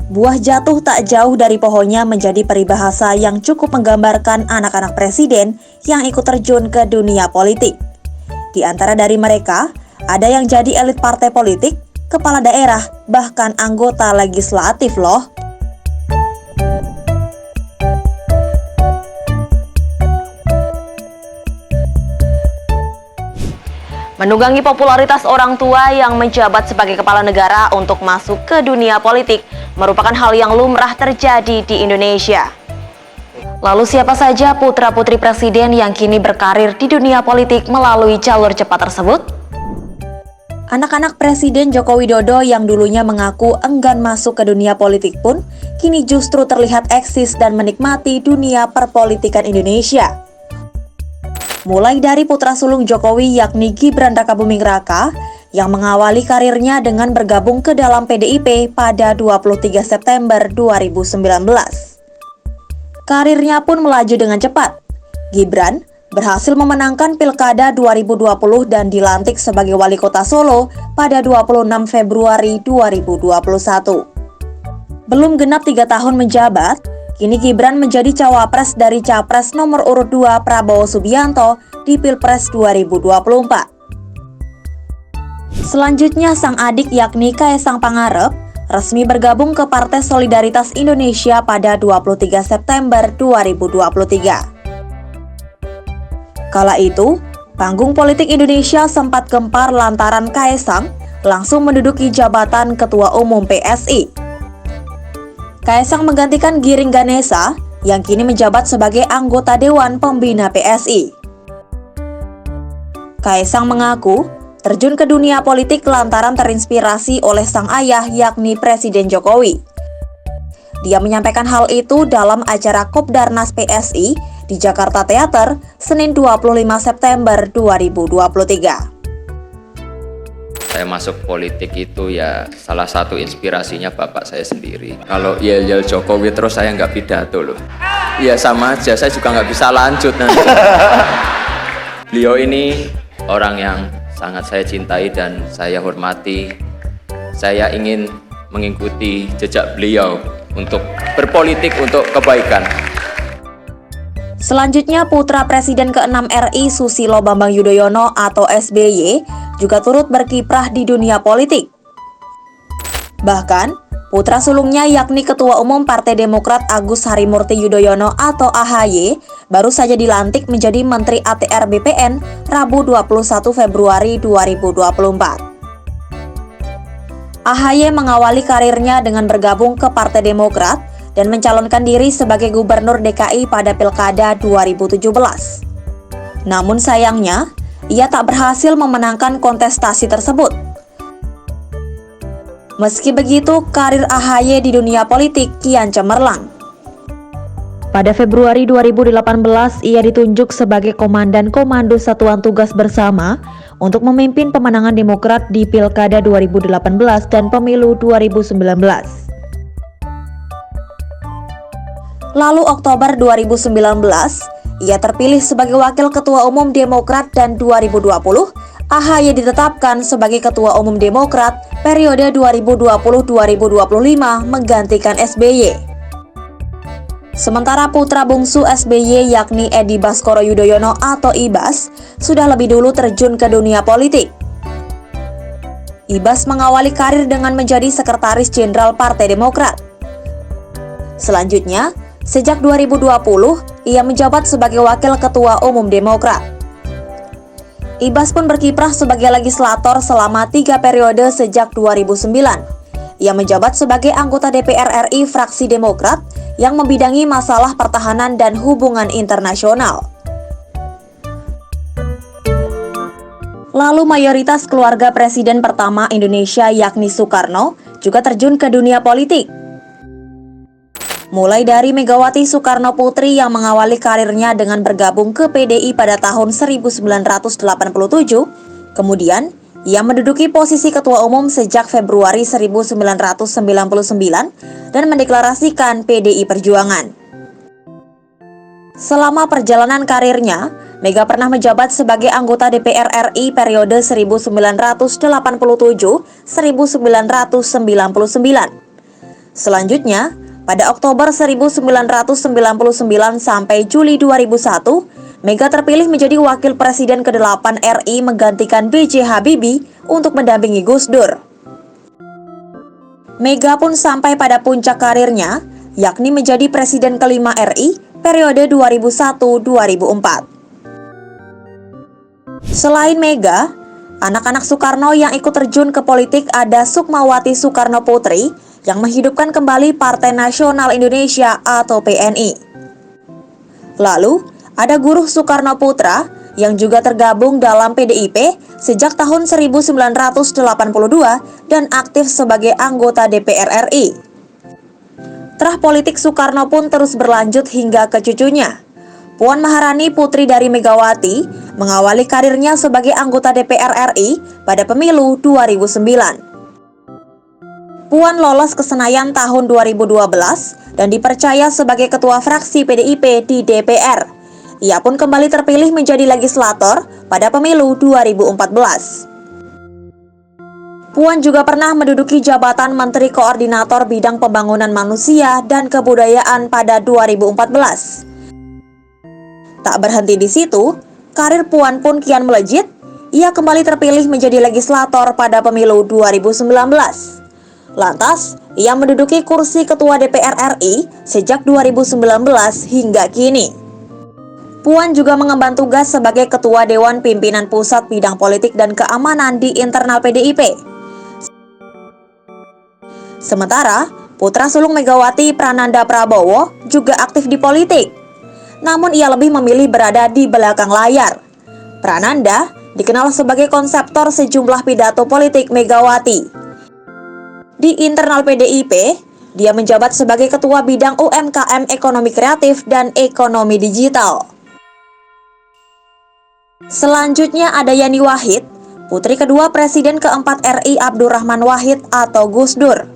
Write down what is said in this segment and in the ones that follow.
Buah jatuh tak jauh dari pohonnya menjadi peribahasa yang cukup menggambarkan anak-anak presiden yang ikut terjun ke dunia politik. Di antara dari mereka, ada yang jadi elit partai politik, kepala daerah, bahkan anggota legislatif loh. Menunggangi popularitas orang tua yang menjabat sebagai kepala negara untuk masuk ke dunia politik merupakan hal yang lumrah terjadi di Indonesia. Lalu siapa saja putra-putri presiden yang kini berkarir di dunia politik melalui jalur cepat tersebut? Anak-anak Presiden Joko Widodo yang dulunya mengaku enggan masuk ke dunia politik pun kini justru terlihat eksis dan menikmati dunia perpolitikan Indonesia. Mulai dari putra sulung Jokowi yakni Gibran Rakabuming Raka yang mengawali karirnya dengan bergabung ke dalam PDIP pada 23 September 2019. Karirnya pun melaju dengan cepat. Gibran berhasil memenangkan Pilkada 2020 dan dilantik sebagai wali kota Solo pada 26 Februari 2021. Belum genap 3 tahun menjabat, kini Gibran menjadi cawapres dari capres nomor urut 2 Prabowo Subianto di Pilpres 2024. Selanjutnya sang adik yakni Kaesang Pangarep resmi bergabung ke Partai Solidaritas Indonesia pada 23 September 2023. Kala itu, panggung politik Indonesia sempat gempar lantaran Kaesang langsung menduduki jabatan Ketua Umum PSI. Kaesang menggantikan Giring Ganesa yang kini menjabat sebagai anggota Dewan Pembina PSI. Kaesang mengaku terjun ke dunia politik lantaran terinspirasi oleh sang ayah yakni Presiden Jokowi. Dia menyampaikan hal itu dalam acara Kopdarnas PSI di Jakarta Theater, Senin 25 September 2023. Saya masuk politik itu ya salah satu inspirasinya bapak saya sendiri. Kalau yel-yel Jokowi terus saya nggak pidato loh. Ya sama aja, saya juga nggak bisa lanjut nanti. Beliau ini orang yang sangat saya cintai dan saya hormati. Saya ingin mengikuti jejak beliau untuk berpolitik untuk kebaikan. Selanjutnya, putra Presiden ke-6 RI Susilo Bambang Yudhoyono atau SBY juga turut berkiprah di dunia politik. Bahkan, putra sulungnya yakni Ketua Umum Partai Demokrat Agus Harimurti Yudhoyono atau AHY baru saja dilantik menjadi Menteri ATR BPN Rabu 21 Februari 2024. AHY mengawali karirnya dengan bergabung ke Partai Demokrat dan mencalonkan diri sebagai Gubernur DKI pada Pilkada 2017. Namun sayangnya, ia tak berhasil memenangkan kontestasi tersebut. Meski begitu, karir AHY di dunia politik kian cemerlang. Pada Februari 2018, ia ditunjuk sebagai Komandan Komando Satuan Tugas Bersama untuk memimpin pemenangan Demokrat di Pilkada 2018 dan Pemilu 2019. Lalu Oktober 2019, ia terpilih sebagai Wakil Ketua Umum Demokrat dan 2020, AHY ditetapkan sebagai Ketua Umum Demokrat periode 2020-2025 menggantikan SBY. Sementara putra bungsu SBY yakni Edi Baskoro Yudhoyono atau Ibas sudah lebih dulu terjun ke dunia politik. Ibas mengawali karir dengan menjadi Sekretaris Jenderal Partai Demokrat. Selanjutnya, sejak 2020, ia menjabat sebagai Wakil Ketua Umum Demokrat. Ibas pun berkiprah sebagai legislator selama 3 periode sejak 2009. Ia menjabat sebagai anggota DPR RI fraksi Demokrat yang membidangi masalah pertahanan dan hubungan internasional. Lalu mayoritas keluarga presiden pertama Indonesia yakni Soekarno juga terjun ke dunia politik. Mulai dari Megawati Soekarno Putri yang mengawali karirnya dengan bergabung ke PDI pada tahun 1987, kemudian ia menduduki posisi Ketua Umum sejak Februari 1999 dan mendeklarasikan PDI Perjuangan. Selama perjalanan karirnya, Mega pernah menjabat sebagai anggota DPR RI periode 1987-1999. Selanjutnya, pada Oktober 1999 sampai Juli 2001, Mega terpilih menjadi Wakil Presiden ke-8 RI menggantikan B.J. Habibie untuk mendampingi Gus Dur. Mega pun sampai pada puncak karirnya, yakni menjadi Presiden ke-5 RI periode 2001-2004. Selain Mega, anak-anak Soekarno yang ikut terjun ke politik ada Sukmawati Soekarno Putri yang menghidupkan kembali Partai Nasional Indonesia atau PNI. Lalu, ada Guruh Soekarno Putra yang juga tergabung dalam PDIP sejak tahun 1982 dan aktif sebagai anggota DPR RI. Terah politik Soekarno pun terus berlanjut hingga ke cucunya. Puan Maharani, putri dari Megawati, mengawali karirnya sebagai anggota DPR RI pada pemilu 2009. Puan lolos ke Senayan tahun 2012 dan dipercaya sebagai ketua fraksi PDIP di DPR. Ia pun kembali terpilih menjadi legislator pada pemilu 2014. Puan juga pernah menduduki jabatan Menteri Koordinator Bidang Pembangunan Manusia dan Kebudayaan pada 2014. Tak berhenti di situ, karir Puan pun kian melejit. Ia kembali terpilih menjadi legislator pada pemilu 2019. Lantas, ia menduduki kursi Ketua DPR RI sejak 2019 hingga kini. Puan juga mengemban tugas sebagai Ketua Dewan Pimpinan Pusat Bidang Politik dan Keamanan di internal PDIP. Sementara, putra sulung Megawati, Prananda Prabowo, juga aktif di politik. Namun ia lebih memilih berada di belakang layar. Prananda dikenal sebagai konseptor sejumlah pidato politik Megawati. Di internal PDIP, dia menjabat sebagai Ketua Bidang UMKM Ekonomi Kreatif dan Ekonomi Digital. Selanjutnya ada Yani Wahid, putri kedua Presiden keempat RI Abdurrahman Wahid atau Gus Dur.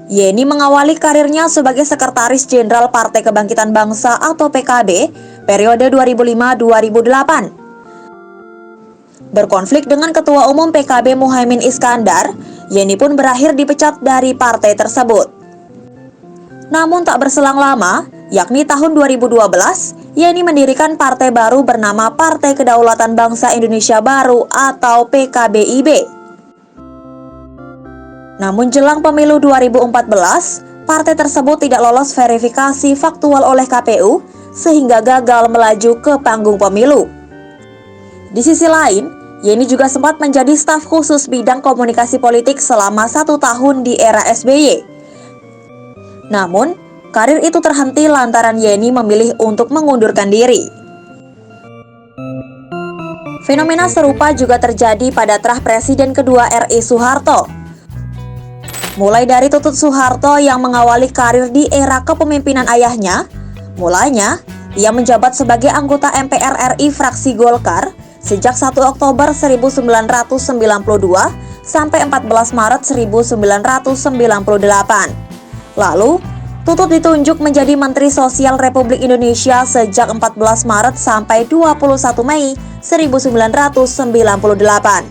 Yeni mengawali karirnya sebagai Sekretaris Jenderal Partai Kebangkitan Bangsa atau PKB periode 2005-2008. Berkonflik dengan Ketua Umum PKB Muhaimin Iskandar, Yeni pun berakhir dipecat dari partai tersebut. Namun tak berselang lama, yakni tahun 2012, Yeni mendirikan partai baru bernama Partai Kedaulatan Bangsa Indonesia Baru atau PKBIB. Namun jelang pemilu 2014, partai tersebut tidak lolos verifikasi faktual oleh KPU sehingga gagal melaju ke panggung pemilu. Di sisi lain, Yeni juga sempat menjadi staf khusus bidang komunikasi politik selama 1 tahun di era SBY. Namun, karir itu terhenti lantaran Yeni memilih untuk mengundurkan diri. Fenomena serupa juga terjadi pada terah Presiden kedua RI Soeharto. Mulai dari Tutut Soeharto yang mengawali karir di era kepemimpinan ayahnya, mulanya ia menjabat sebagai anggota MPR RI fraksi Golkar sejak 1 Oktober 1992 sampai 14 Maret 1998. Lalu, Tutut ditunjuk menjadi Menteri Sosial Republik Indonesia sejak 14 Maret sampai 21 Mei 1998.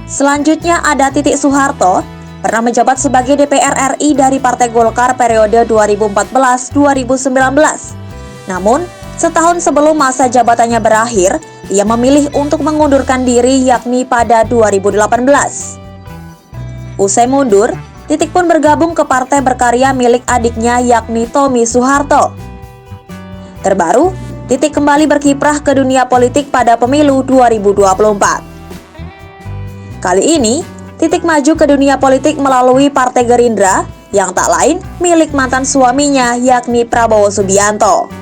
Selanjutnya ada Titik Soeharto, pernah menjabat sebagai DPR RI dari Partai Golkar periode 2014-2019. Namun, setahun sebelum masa jabatannya berakhir, ia memilih untuk mengundurkan diri yakni pada 2018. Usai mundur, Titik pun bergabung ke partai berkarya milik adiknya yakni Tommy Soeharto. Terbaru, Titik kembali berkiprah ke dunia politik pada pemilu 2024. Kali ini, Titik maju ke dunia politik melalui Partai Gerindra yang tak lain milik mantan suaminya yakni Prabowo Subianto.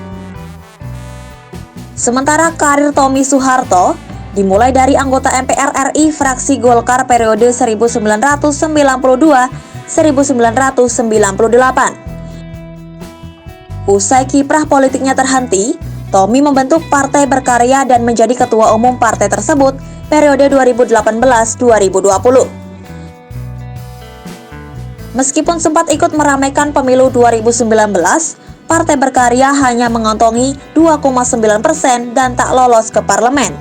Sementara karir Tommy Soeharto dimulai dari anggota MPR RI fraksi Golkar periode 1992-1998. Usai kiprah politiknya terhenti, Tommy membentuk Partai Berkarya dan menjadi ketua umum partai tersebut periode 2018-2020. Meskipun sempat ikut meramaikan pemilu 2019, Partai Berkarya hanya mengantongi 2,9% dan tak lolos ke parlemen.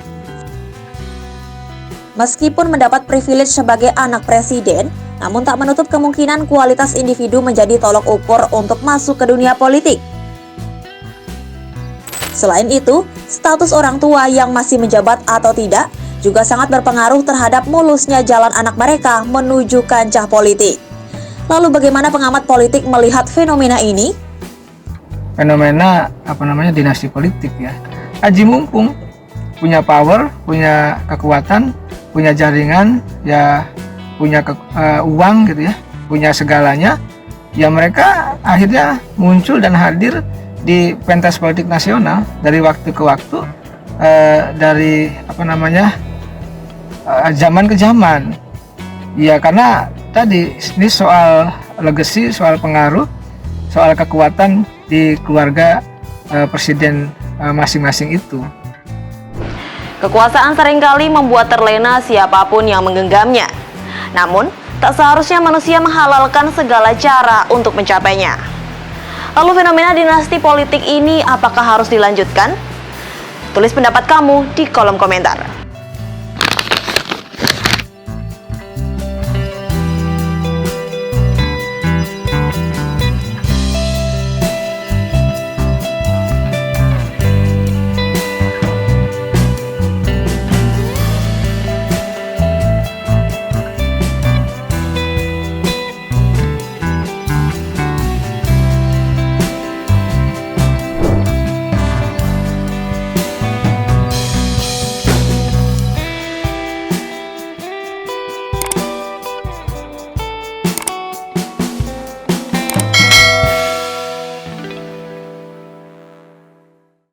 Meskipun mendapat privilege sebagai anak presiden, namun tak menutup kemungkinan kualitas individu menjadi tolok ukur untuk masuk ke dunia politik. Selain itu, status orang tua yang masih menjabat atau tidak juga sangat berpengaruh terhadap mulusnya jalan anak mereka menuju kancah politik. Lalu bagaimana pengamat politik melihat fenomena ini? Fenomena dinasti politik ya. Aji mumpung punya power, punya kekuatan, punya jaringan, ya punya uang gitu ya, punya segalanya. Ya mereka akhirnya muncul dan hadir di pentas politik nasional dari waktu ke waktu, dari zaman ke zaman. Ya karena tadi ini soal legacy, soal pengaruh, soal kekuatan di keluarga presiden masing-masing itu. Kekuasaan seringkali membuat terlena siapapun yang menggenggamnya. Namun, tak seharusnya manusia menghalalkan segala cara untuk mencapainya. Lalu fenomena dinasti politik ini apakah harus dilanjutkan? Tulis pendapat kamu di kolom komentar.